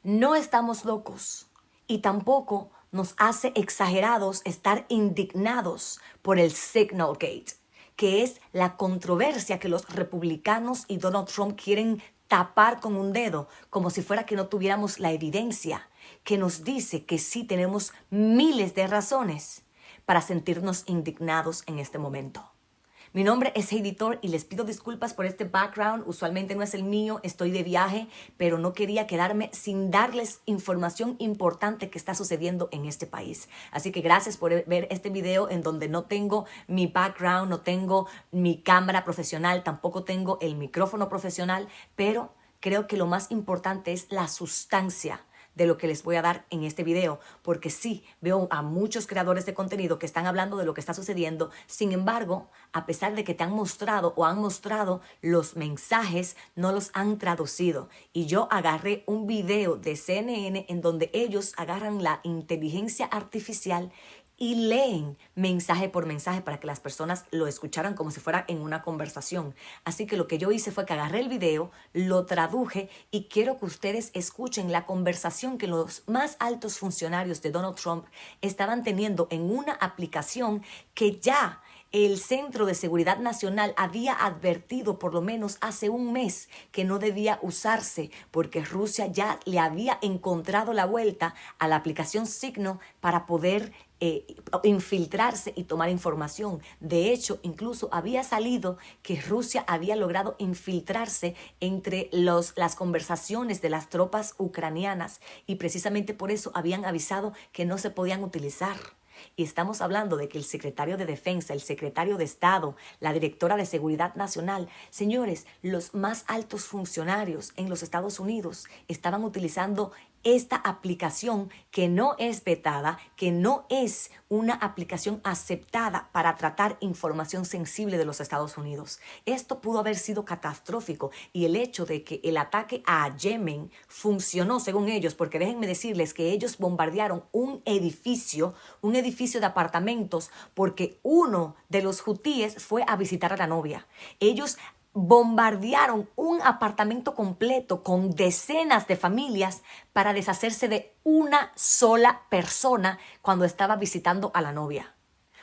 No estamos locos y tampoco nos hace exagerados estar indignados por el Signalgate, que es la controversia que los republicanos y Donald Trump quieren tapar con un dedo, como si fuera que no tuviéramos la evidencia, que nos dice que sí tenemos miles de razones para sentirnos indignados en este momento. Mi nombre es Editor y les pido disculpas por este background. Usualmente no es el mío, estoy de viaje, pero no quería quedarme sin darles información importante que está sucediendo en este país. Así que gracias por ver este video en donde no tengo mi background, no tengo mi cámara profesional, tampoco tengo el micrófono profesional, pero creo que lo más importante es la sustancia de lo que les voy a dar en este video, porque sí, veo a muchos creadores de contenido que están hablando de lo que está sucediendo. Sin embargo, a pesar de que te han mostrado o han mostrado los mensajes, no los han traducido. Y yo agarré un video de CNN en donde ellos agarran la inteligencia artificial y leen mensaje por mensaje para que las personas lo escucharan como si fuera en una conversación. Así que lo que yo hice fue que agarré el video, lo traduje y quiero que ustedes escuchen la conversación que los más altos funcionarios de Donald Trump estaban teniendo en una aplicación que ya el Centro de Seguridad Nacional había advertido por lo menos hace un mes que no debía usarse porque Rusia ya le había encontrado la vuelta a la aplicación Signal para poder infiltrarse y tomar información. De hecho, incluso había salido que Rusia había logrado infiltrarse entre las conversaciones de las tropas ucranianas y precisamente por eso habían avisado que no se podían utilizar. Y estamos hablando de que el secretario de Defensa, el secretario de Estado, la directora de Seguridad Nacional, señores, los más altos funcionarios en los Estados Unidos estaban utilizando esta aplicación que no es vetada, que no es una aplicación aceptada para tratar información sensible de los Estados Unidos. Esto pudo haber sido catastrófico y el hecho de que el ataque a Yemen funcionó según ellos, porque déjenme decirles que ellos bombardearon un edificio de apartamentos porque uno de los hutíes fue a visitar a la novia. Ellos bombardearon un apartamento completo con decenas de familias para deshacerse de una sola persona cuando estaba visitando a la novia.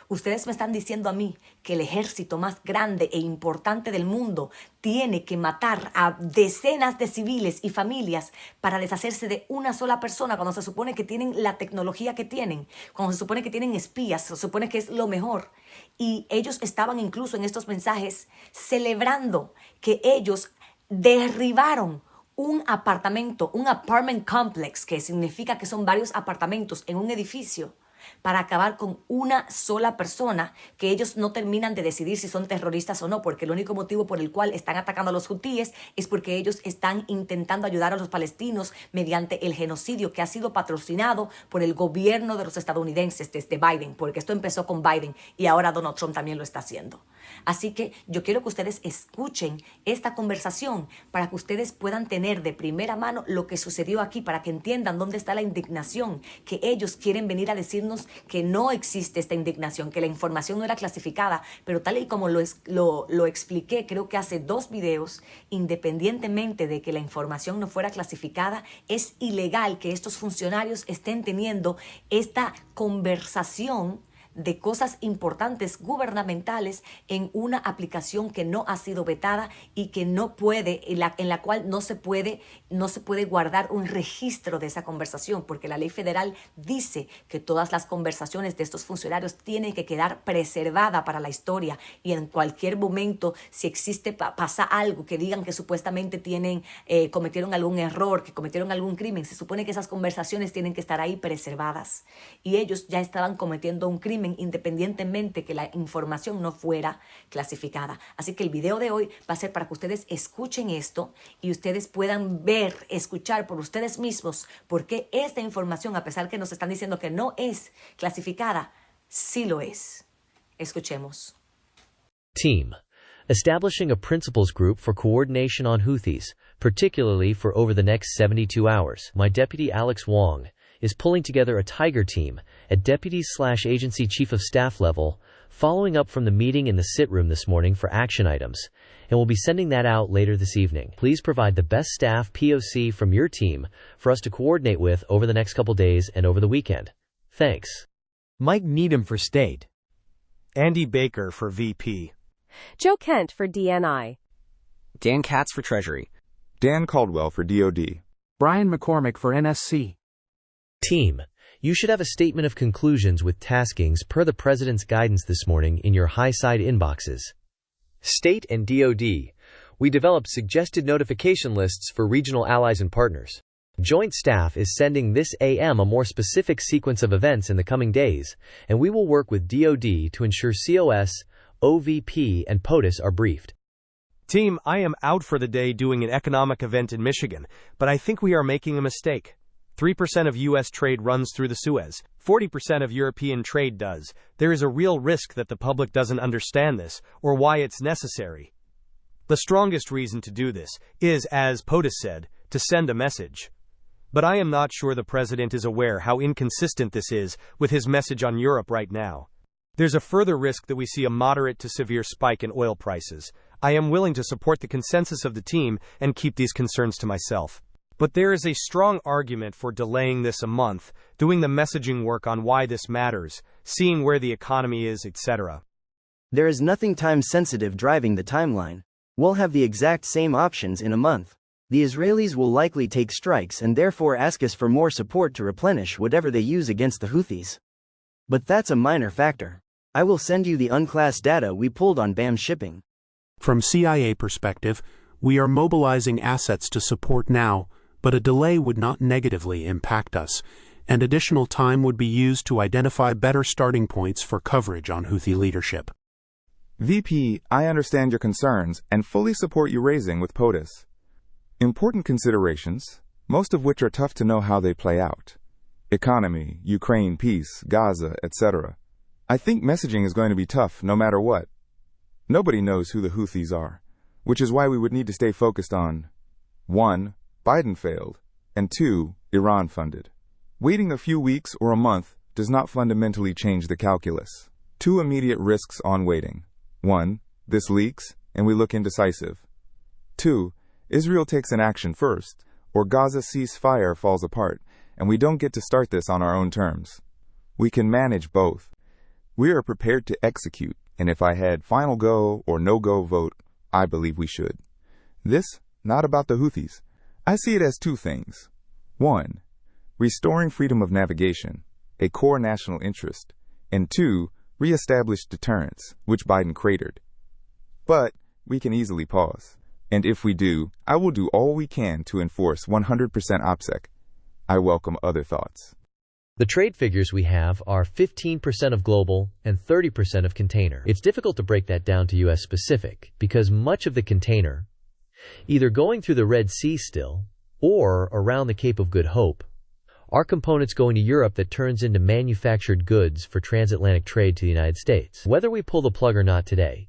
Ustedes me están diciendo a mí que el ejército más grande e importante del mundo tiene que matar a decenas de civiles y familias para deshacerse de una sola persona cuando se supone que tienen la tecnología que tienen, cuando se supone que tienen espías, se supone que es lo mejor. Y ellos estaban incluso en estos mensajes celebrando que ellos derribaron un apartamento, un apartment complex, que significa que son varios apartamentos en un edificio, para acabar con una sola persona, que ellos no terminan de decidir si son terroristas o no, porque el único motivo por el cual están atacando a los hutíes es porque ellos están intentando ayudar a los palestinos mediante el genocidio que ha sido patrocinado por el gobierno de los estadounidenses desde Biden, porque esto empezó con Biden y ahora Donald Trump también lo está haciendo. Así que yo quiero que ustedes escuchen esta conversación para que ustedes puedan tener de primera mano lo que sucedió aquí, para que entiendan dónde está la indignación, que ellos quieren venir a decirnos que no existe esta indignación, que la información no era clasificada, pero tal y como lo expliqué, creo que hace 2 videos, independientemente de que la información no fuera clasificada, es ilegal que estos funcionarios estén teniendo esta conversación de cosas importantes gubernamentales en una aplicación que no ha sido vetada y que no puede, en la cual no se puede guardar un registro de esa conversación, porque la ley federal dice que todas las conversaciones de estos funcionarios tienen que quedar preservada para la historia, y en cualquier momento, si pasa algo que digan que supuestamente cometieron algún error, que cometieron algún crimen, se supone que esas conversaciones tienen que estar ahí preservadas, y ellos ya estaban cometiendo un crimen independientemente que la información no fuera clasificada. Así que el video de hoy va a ser para que ustedes escuchen esto y ustedes puedan escuchar por ustedes mismos por qué esta información, a pesar que nos están diciendo que no es clasificada, sí lo es. Escuchemos. Team. Establishing a principals group for coordination on Houthis, particularly for over the next 72 hours. My deputy Alex Wong is pulling together a Tiger team at deputy/agency chief of staff level, following up from the meeting in the sit room this morning for action items, and we'll be sending that out later this evening. Please provide the best staff POC from your team for us to coordinate with over the next couple days and over the weekend. Thanks. Mike Needham for State. Andy Baker for VP. Joe Kent for DNI. Dan Katz for Treasury. Dan Caldwell for DoD. Brian McCormick for NSC. Team, you should have a statement of conclusions with taskings per the President's guidance this morning in your high-side inboxes. State and DoD, we developed suggested notification lists for regional allies and partners. Joint Staff is sending this AM a more specific sequence of events in the coming days, and we will work with DoD to ensure COS, OVP, and POTUS are briefed. Team, I am out for the day doing an economic event in Michigan, but I think we are making a mistake. 3% of U.S. trade runs through the Suez. 40% of European trade does. There is a real risk that the public doesn't understand this, or why it's necessary. The strongest reason to do this is, as POTUS said, to send a message. But I am not sure the President is aware how inconsistent this is with his message on Europe right now. There's a further risk that we see a moderate to severe spike in oil prices. I am willing to support the consensus of the team and keep these concerns to myself. But there is a strong argument for delaying this a month, doing the messaging work on why this matters, seeing where the economy is, etc. There is nothing time-sensitive driving the timeline. We'll have the exact same options in a month. The Israelis will likely take strikes and therefore ask us for more support to replenish whatever they use against the Houthis. But that's a minor factor. I will send you the unclassed data we pulled on BAM shipping. From CIA perspective, we are mobilizing assets to support now, but a delay would not negatively impact us, and additional time would be used to identify better starting points for coverage on Houthi leadership. VP, I understand your concerns and fully support you raising with POTUS. Important considerations, most of which are tough to know how they play out. Economy, Ukraine peace, Gaza, etc. I think messaging is going to be tough no matter what. Nobody knows who the Houthis are, which is why we would need to stay focused on 1. Biden failed, and 2. Iran funded. Waiting a few weeks or a month does not fundamentally change the calculus. 2 immediate risks on waiting. 1. This leaks, and we look indecisive. 2. Israel takes an action first, or Gaza ceasefire falls apart, and we don't get to start this on our own terms. We can manage both. We are prepared to execute, and if I had final go or no-go vote, I believe we should. This, not about the Houthis. I see it as 2 things. 1. Restoring freedom of navigation, a core national interest, and 2. Re-establish deterrence, which Biden cratered. But we can easily pause. And if we do, I will do all we can to enforce 100% OPSEC. I welcome other thoughts. The trade figures we have are 15% of global and 30% of container. It's difficult to break that down to U.S. specific because much of the container, either going through the Red Sea still or around the Cape of Good Hope, are components going to Europe that turns into manufactured goods for transatlantic trade to the United States. Whether we pull the plug or not today,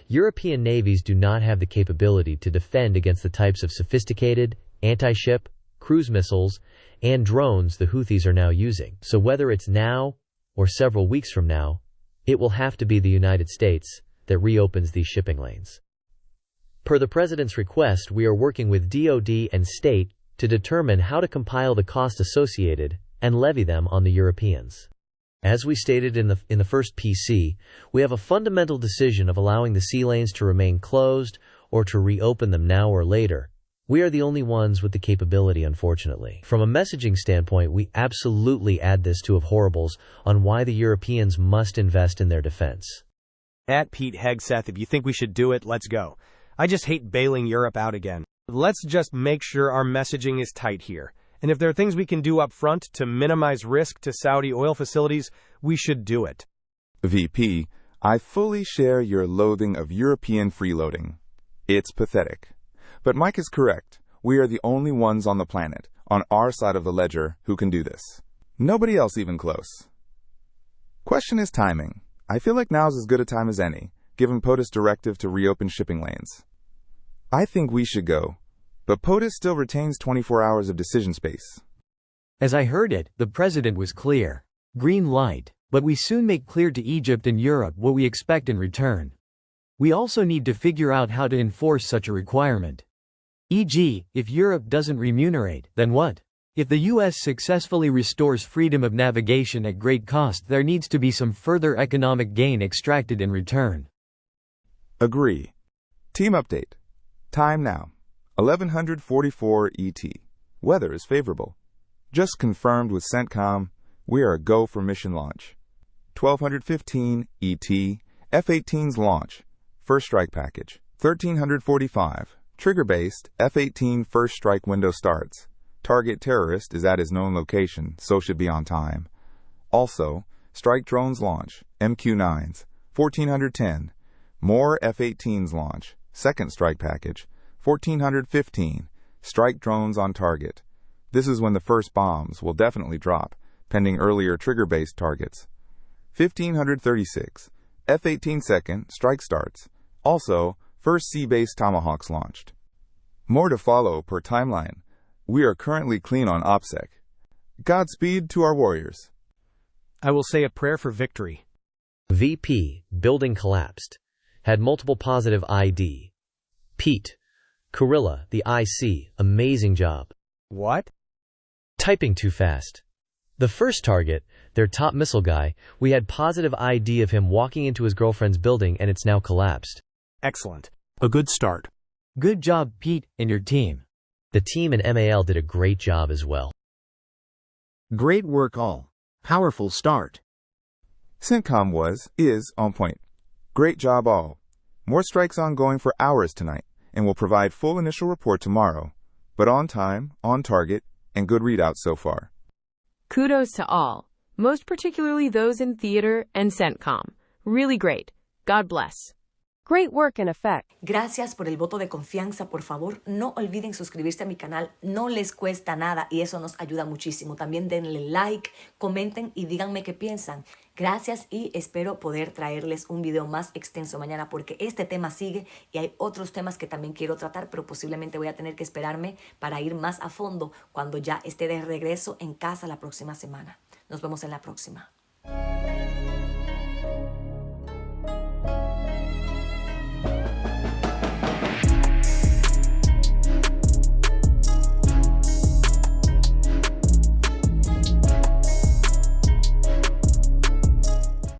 European navies do not have the capability to defend against the types of sophisticated, anti-ship, cruise missiles, and drones the Houthis are now using. So whether it's now or several weeks from now, it will have to be the United States that reopens these shipping lanes. Per the President's request, we are working with DoD and State to determine how to compile the cost associated and levy them on the Europeans. As we stated in the first PC, we have a fundamental decision of allowing the sea lanes to remain closed or to reopen them now or later. We are the only ones with the capability, unfortunately. From a messaging standpoint, we absolutely add this to of horribles on why the Europeans must invest in their defense. At Pete Hegseth, if you think we should do it, let's go. I just hate bailing Europe out again. Let's just make sure our messaging is tight here. And if there are things we can do up front to minimize risk to Saudi oil facilities, we should do it. VP, I fully share your loathing of European freeloading. It's pathetic. But Mike is correct. We are the only ones on the planet, on our side of the ledger, who can do this. Nobody else even close. Question is timing. I feel like now's as good a time as any, given POTUS' directive to reopen shipping lanes. I think we should go, but POTUS still retains 24 hours of decision space. As I heard it, the President was clear. Green light, but we soon make clear to Egypt and Europe what we expect in return. We also need to figure out how to enforce such a requirement. E.g., if Europe doesn't remunerate, then what? If the US successfully restores freedom of navigation at great cost, there needs to be some further economic gain extracted in return. Agree. Team update. Time now. 1144 ET. Weather is favorable. Just confirmed with CENTCOM, we are a go for mission launch. 1215 ET. F-18's launch. First strike package. 1345. Trigger-based F-18 first strike window starts. Target terrorist is at his known location, so should be on time. Also, strike drones launch. MQ-9s. 1410. More F-18s launch. Second strike package. 1415. Strike drones on target. This is when the first bombs will definitely drop, pending earlier trigger-based targets. 1536. F-18 second strike starts. Also, first sea-based Tomahawks launched. More to follow per timeline. We are currently clean on OPSEC. Godspeed to our warriors. I will say a prayer for victory. VP, building collapsed. Had multiple positive ID. Pete, Gorilla, the IC, amazing job. What? Typing too fast. The first target, their top missile guy, we had positive ID of him walking into his girlfriend's building and it's now collapsed. Excellent. A good start. Good job, Pete, and your team. The team and MAL did a great job as well. Great work all. Powerful start. CENTCOM is on point. Great job all. More strikes ongoing for hours tonight, and will provide full initial report tomorrow. But on time, on target, and good readouts so far. Kudos to all, most particularly those in theater and CENTCOM. Really great. God bless. Great work in effect. Gracias por el voto de confianza. Por favor, no olviden suscribirse a mi canal. No les cuesta nada y eso nos ayuda muchísimo. También denle like, comenten y díganme qué piensan. Gracias y espero poder traerles un video más extenso mañana porque este tema sigue y hay otros temas que también quiero tratar, pero posiblemente voy a tener que esperarme para ir más a fondo cuando ya esté de regreso en casa la próxima semana. Nos vemos en la próxima.